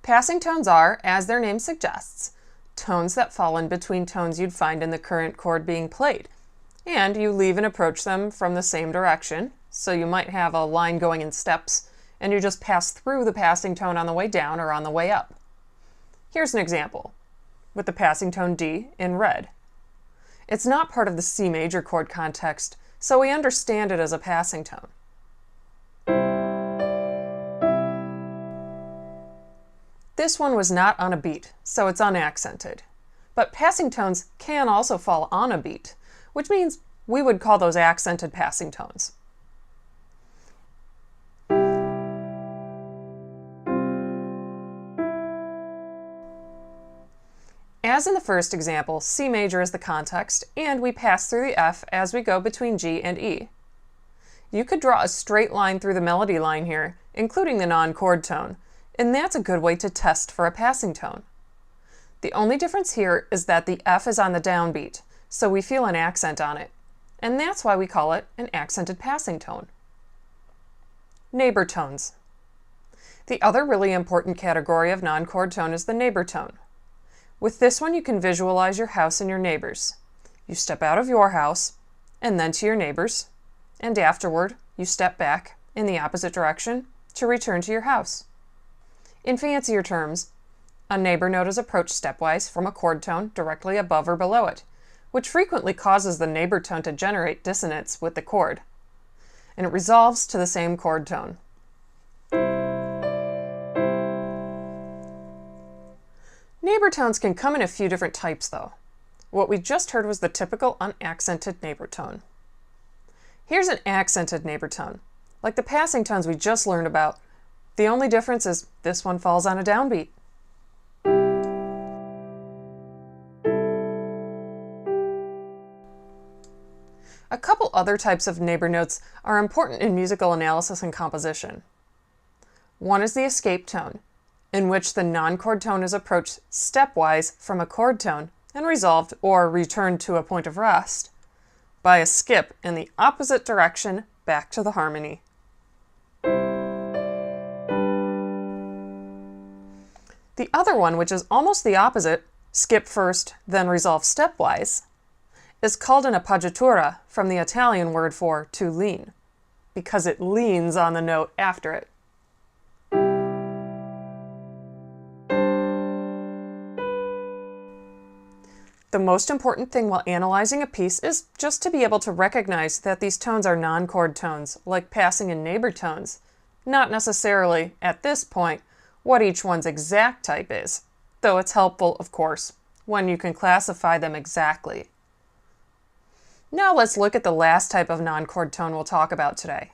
Passing tones are, as their name suggests, tones that fall in between tones you'd find in the current chord being played, and you leave and approach them from the same direction. So you might have a line going in steps, and you just pass through the passing tone on the way down or on the way up. Here's an example, with the passing tone D in red. It's not part of the C major chord context, so we understand it as a passing tone. This one was not on a beat, so it's unaccented. But passing tones can also fall on a beat, which means we would call those accented passing tones. As in the first example, C major is the context, and we pass through the F as we go between G and E. You could draw a straight line through the melody line here, including the non-chord tone, and that's a good way to test for a passing tone. The only difference here is that the F is on the downbeat, so we feel an accent on it, and that's why we call it an accented passing tone. Neighbor tones. The other really important category of non-chord tone is the neighbor tone. With this one, you can visualize your house and your neighbors. You step out of your house, and then to your neighbors, and afterward, you step back in the opposite direction to return to your house. In fancier terms, a neighbor note is approached stepwise from a chord tone directly above or below it, which frequently causes the neighbor tone to generate dissonance with the chord, and it resolves to the same chord tone. Neighbor tones can come in a few different types, though. What we just heard was the typical unaccented neighbor tone. Here's an accented neighbor tone. Like the passing tones we just learned about, the only difference is this one falls on a downbeat. A couple other types of neighbor notes are important in musical analysis and composition. One is the escape tone, in which the non-chord tone is approached stepwise from a chord tone and resolved or returned to a point of rest by a skip in the opposite direction back to the harmony. The other one, which is almost the opposite, skip first, then resolve stepwise, is called an appoggiatura from the Italian word for to lean, because it leans on the note after it. The most important thing while analyzing a piece is just to be able to recognize that these tones are non-chord tones, like passing and neighbor tones, not necessarily, at this point, what each one's exact type is, though it's helpful, of course, when you can classify them exactly. Now let's look at the last type of non-chord tone we'll talk about today,